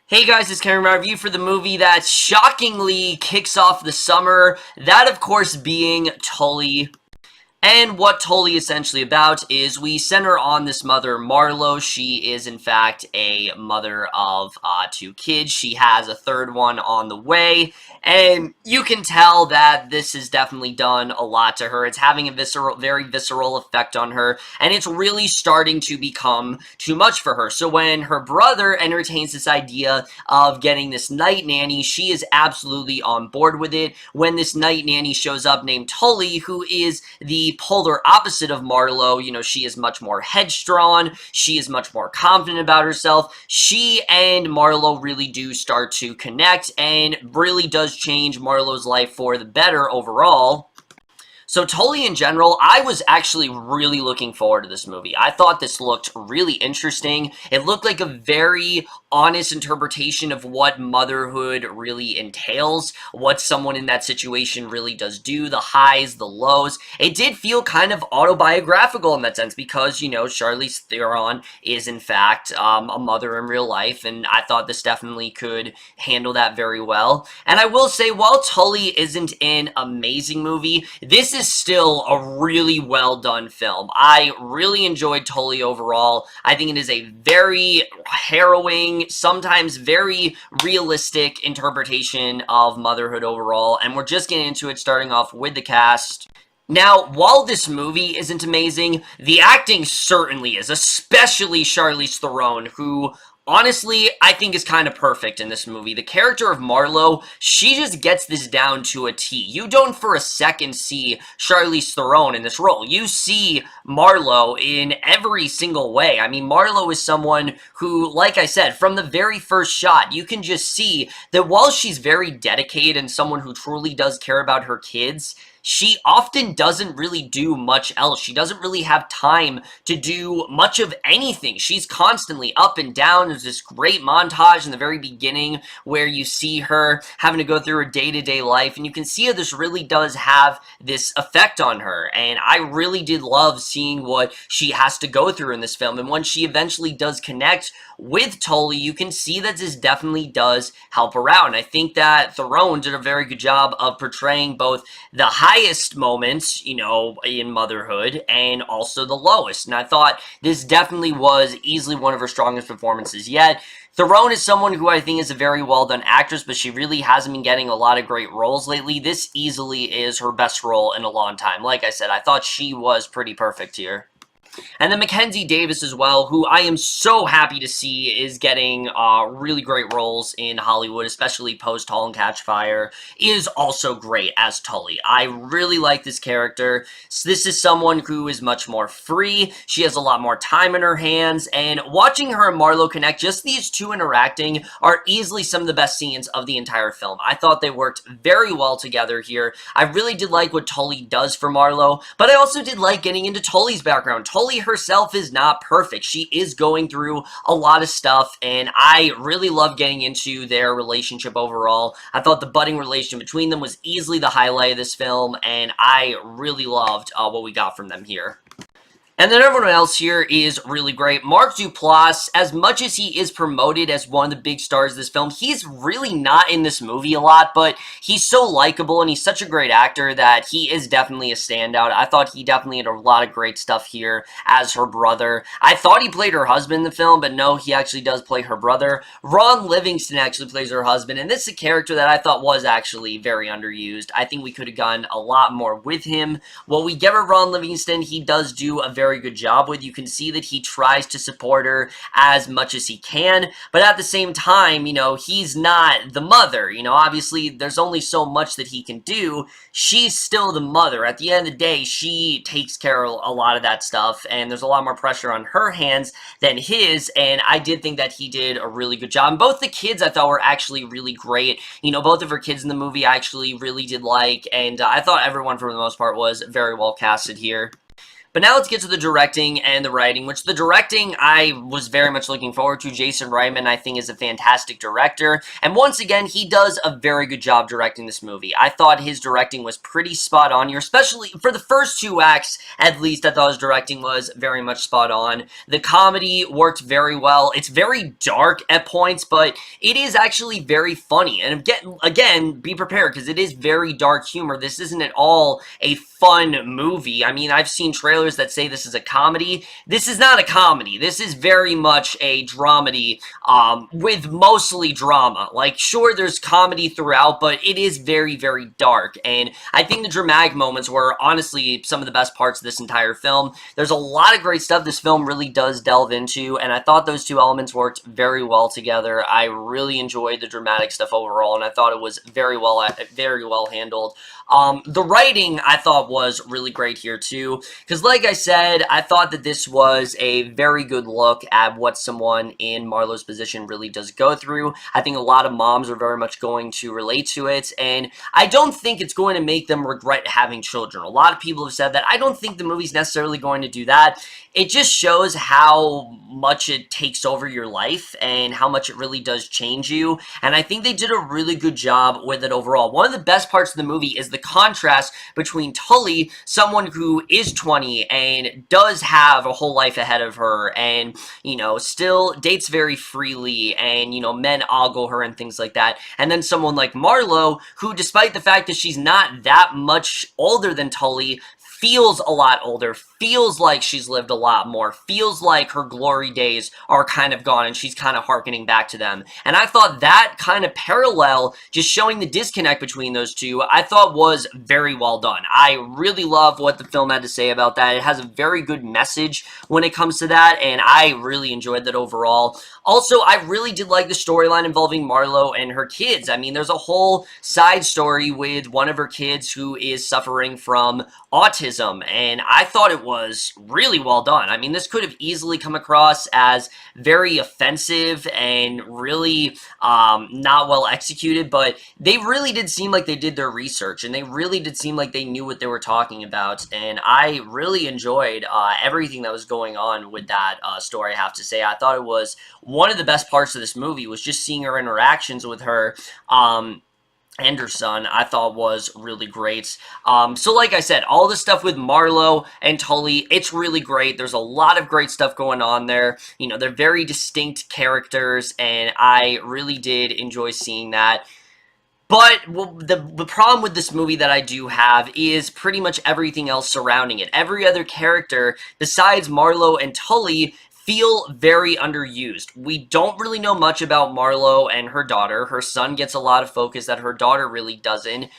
Hey guys, it's Cameron, my review for the movie that shockingly kicks off the summer. That, of course, being Tully. And what Tully is essentially about is we center on this mother, Marlo. She is, in fact, a mother of two kids. She has a third one on the way. And you can tell that this has definitely done a lot to her. It's having a very visceral effect on her. And it's really starting to become too much for her. So when her brother entertains this idea of getting this night nanny, she is absolutely on board with it. When this night nanny shows up named Tully, who is the polar opposite of Marlo, you know, she is much more headstrong, she is much more confident about herself. She and Marlo really do start to connect and really does change Marlo's life for the better overall. So Tully in general, I was actually really looking forward to this movie. I thought this looked really interesting. It looked like a very honest interpretation of what motherhood really entails, what someone in that situation really does do, the highs, the lows. It did feel kind of autobiographical in that sense because, you know, Charlize Theron is in fact a mother in real life, and I thought this definitely could handle that very well. And I will say, while Tully isn't an amazing movie, this is still a really well done film. I really enjoyed Tully overall. I think it is a very harrowing, sometimes very realistic interpretation of motherhood overall, and we're just getting into it, starting off with the cast. Now, while this movie isn't amazing, the acting certainly is, especially Charlize Theron, who honestly, I think is kind of perfect in this movie. The character of Marlo, she just gets this down to a T. You don't for a second see Charlize Theron in this role. You see Marlo in every single way. I mean, Marlo is someone who, like I said, from the very first shot, you can just see that while she's very dedicated and someone who truly does care about her kids, she often doesn't really do much else. She doesn't really have time to do much of anything. She's constantly up and down. There's this great montage in the very beginning where you see her having to go through her day-to-day life, and you can see how this really does have this effect on her, and I really did love seeing what she has to go through in this film, and when she eventually does connect with Tully, you can see that this definitely does help her out, and I think that Theron did a very good job of portraying both the highest moments, you know, in motherhood, and also the lowest, and I thought this definitely was easily one of her strongest performances yet. Theron is someone who I think is a very well-done actress, but she really hasn't been getting a lot of great roles lately. This easily is her best role in a long time. Like I said, I thought she was pretty perfect here. And then Mackenzie Davis as well, who I am so happy to see is getting really great roles in Hollywood, especially post-Halt and Catch Fire, is also great as Tully. I really like this character. So this is someone who is much more free. She has a lot more time in her hands, and watching her and Marlo connect, just these two interacting, are easily some of the best scenes of the entire film. I thought they worked very well together here. I really did like what Tully does for Marlo, but I also did like getting into Tully's background. Tully herself is not perfect. She is going through a lot of stuff, and I really love getting into their relationship overall. I thought the budding relationship between them was easily the highlight of this film, and I really loved what we got from them here. And then everyone else here is really great. Mark Duplass, as much as he is promoted as one of the big stars of this film, he's really not in this movie a lot, but he's so likable and he's such a great actor that he is definitely a standout. I thought he definitely had a lot of great stuff here as her brother. I thought he played her husband in the film, but no, he actually does play her brother. Ron Livingston actually plays her husband, and this is a character that I thought was actually very underused. I think we could have done a lot more with him. What we get with Ron Livingston, he does do a very good job with. You can see that he tries to support her as much as he can, but at the same time, you know, he's not the mother. You know, obviously, there's only so much that he can do. She's still the mother. At the end of the day, she takes care of a lot of that stuff, and there's a lot more pressure on her hands than his, and I did think that he did a really good job. And both the kids I thought were actually really great. You know, both of her kids in the movie I actually really did like, and I thought everyone for the most part was very well casted here. But now let's get to the directing and the writing, which the directing I was very much looking forward to. Jason Reitman, I think, is a fantastic director. And once again, he does a very good job directing this movie. I thought his directing was pretty spot on here, especially for the first 2 acts, at least. I thought his directing was very much spot on. The comedy worked very well. It's very dark at points, but it is actually very funny. And again, be prepared, because it is very dark humor. This isn't at all a fun movie. I mean, I've seen trailers that say this is a comedy. This is not a comedy. This is very much a dramedy, with mostly drama. Like, sure, there's comedy throughout, but it is very, very dark. And I think the dramatic moments were honestly some of the best parts of this entire film. There's a lot of great stuff this film really does delve into, and I thought those 2 elements worked very well together. I really enjoyed the dramatic stuff overall, and I thought it was very well handled. The writing, I thought, was really great here, too, because like I said, I thought that this was a very good look at what someone in Marlowe's position really does go through. I think a lot of moms are very much going to relate to it, and I don't think it's going to make them regret having children. A lot of people have said that. I don't think the movie's necessarily going to do that. It just shows how much it takes over your life and how much it really does change you, and I think they did a really good job with it overall. One of the best parts of the movie is the contrast between Tully, someone who is 20 and does have a whole life ahead of her and, you know, still dates very freely and, you know, men ogle her and things like that, and then someone like Marlowe, who, despite the fact that she's not that much older than Tully, feels a lot older, feels like she's lived a lot more, feels like her glory days are kind of gone and she's kind of hearkening back to them. And I thought that kind of parallel, just showing the disconnect between those two, I thought was very well done. I really love what the film had to say about that. It has a very good message when it comes to that, and I really enjoyed that overall. Also, I really did like the storyline involving Marlowe and her kids. I mean, there's a whole side story with one of her kids who is suffering from autism, and I thought it was really well done. I mean, this could have easily come across as very offensive and really not well executed, but they really did seem like they did their research, and they really did seem like they knew what they were talking about, and I really enjoyed everything that was going on with that story, I have to say. I thought it was one of the best parts of this movie was just seeing her interactions with her, and her son, I thought was really great. So like I said, all the stuff with Marlowe and Tully, it's really great. There's a lot of great stuff going on there. You know, they're very distinct characters, and I really did enjoy seeing that. But the problem with this movie that I do have is pretty much everything else surrounding it. Every other character besides Marlowe and Tully feel very underused. We don't really know much about Marlowe and her daughter. Her son gets a lot of focus that her daughter really doesn't.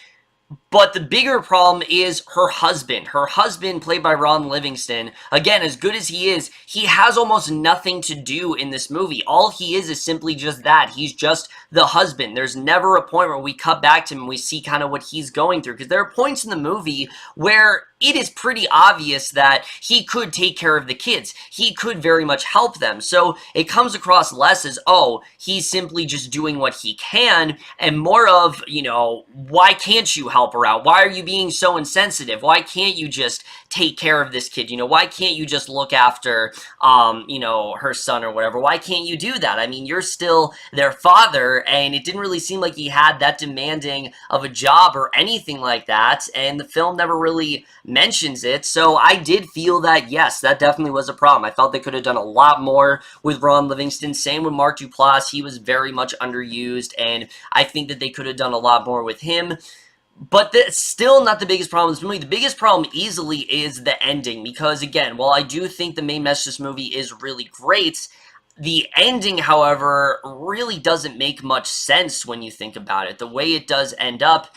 But the bigger problem is her husband. Her husband, played by Ron Livingston, again, as good as he has almost nothing to do in this movie. All he is simply just that. He's just the husband. There's never a point where we cut back to him and we see kind of what he's going through. Because there are points in the movie where it is pretty obvious that he could take care of the kids. He could very much help them. So it comes across less as, oh, he's simply just doing what he can, and more of, you know, why can't you help her out? Why are you being so insensitive? Why can't you just take care of this kid? You know, why can't you just look after, you know, her son or whatever? Why can't you do that? I mean, you're still their father, and it didn't really seem like he had that demanding of a job or anything like that, and the film never really mentions it. So I did feel that, yes, that definitely was a problem. I felt they could have done a lot more with Ron Livingston. Same with Mark Duplass. He was very much underused, and I think that they could have done a lot more with him. But that's still not the biggest problem in this movie. The biggest problem easily is the ending, because again, while I do think the main message of this movie is really great, the ending, however, really doesn't make much sense when you think about it. The way it does end up,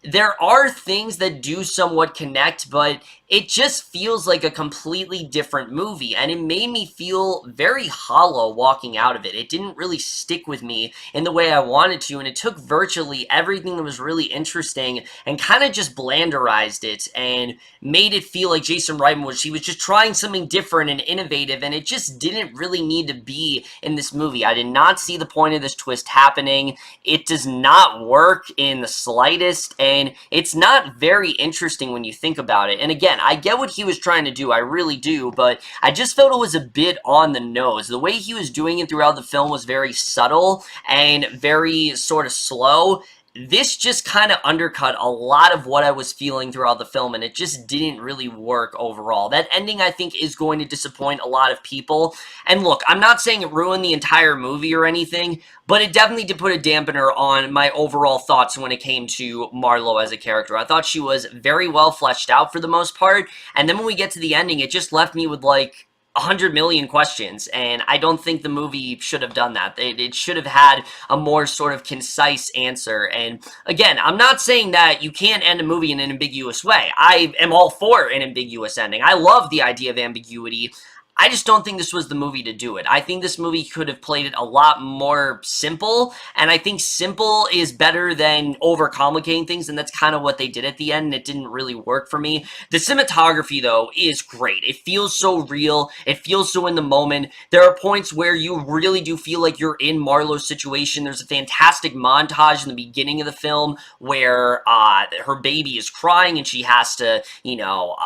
there are things that do somewhat connect, but it just feels like a completely different movie, and it made me feel very hollow walking out of it. It didn't really stick with me in the way I wanted to, and it took virtually everything that was really interesting and kind of just blanderized it and made it feel like Jason Reitman was just trying something different and innovative, and it just didn't really need to be in this movie. I did not see the point of this twist happening. It does not work in the slightest, and it's not very interesting when you think about it. And again, again, I get what he was trying to do, I really do, but I just felt it was a bit on the nose. The way he was doing it throughout the film was very subtle and very sort of slow. This just kind of undercut a lot of what I was feeling throughout the film, and it just didn't really work overall. That ending, I think, is going to disappoint a lot of people. And look, I'm not saying it ruined the entire movie or anything, but it definitely did put a dampener on my overall thoughts when it came to Marlo as a character. I thought she was very well fleshed out for the most part, and then when we get to the ending, it just left me with, like, 100 million questions, and I don't think the movie should have done that. It should have had a more sort of concise answer, and again, I'm not saying that you can't end a movie in an ambiguous way. I am all for an ambiguous ending. I love the idea of ambiguity. I just don't think this was the movie to do it. I think this movie could have played it a lot more simple, and I think simple is better than overcomplicating things, and that's kind of what they did at the end, and it didn't really work for me. The cinematography, though, is great. It feels so real. It feels so in the moment. There are points where you really do feel like you're in Marlo's situation. There's a fantastic montage in the beginning of the film where her baby is crying, and she has to, you know,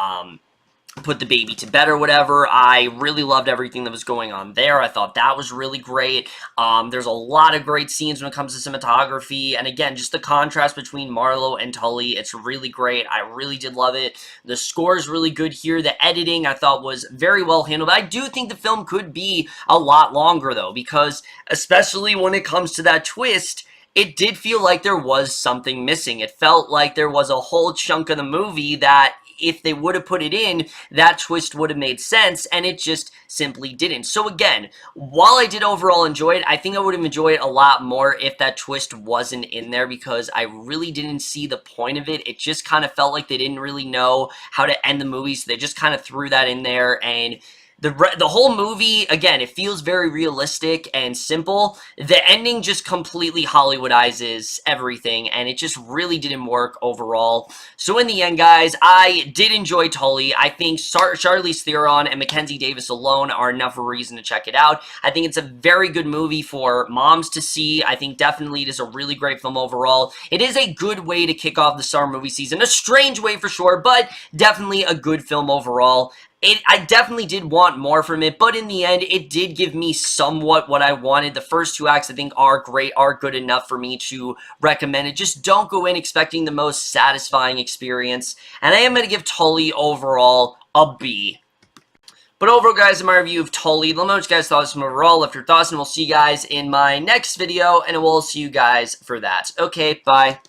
put the baby to bed or whatever. I really loved everything that was going on there. I thought that was really great. There's a lot of great scenes when it comes to cinematography, and again, just the contrast between Marlo and Tully, it's really great. I really did love it. The score is really good here. The editing, I thought, was very well handled. I do think the film could be a lot longer, though, because especially when it comes to that twist, it did feel like there was something missing. It felt like there was a whole chunk of the movie that if they would have put it in, that twist would have made sense, and it just simply didn't. So again, while I did overall enjoy it, I think I would have enjoyed it a lot more if that twist wasn't in there, because I really didn't see the point of it. It just kind of felt like they didn't really know how to end the movie, so they just kind of threw that in there, and the whole movie, again, it feels very realistic and simple. The ending just completely Hollywoodizes everything, and it just really didn't work overall. So in the end, guys, I did enjoy Tully. I think Charlize Theron and Mackenzie Davis alone are enough of a reason to check it out. I think it's a very good movie for moms to see. I think definitely it is a really great film overall. It is a good way to kick off the summer movie season. A strange way for sure, but definitely a good film overall. I definitely did want more from it, but in the end, it did give me somewhat what I wanted. The first two acts, I think, are great, are good enough for me to recommend it. Just don't go in expecting the most satisfying experience. And I am going to give Tully overall a B. But overall, guys, in my review of Tully, let me know what you guys thought of this overall. Left your thoughts, and we'll see you guys in my next video, and we'll see you guys for that. Okay, bye.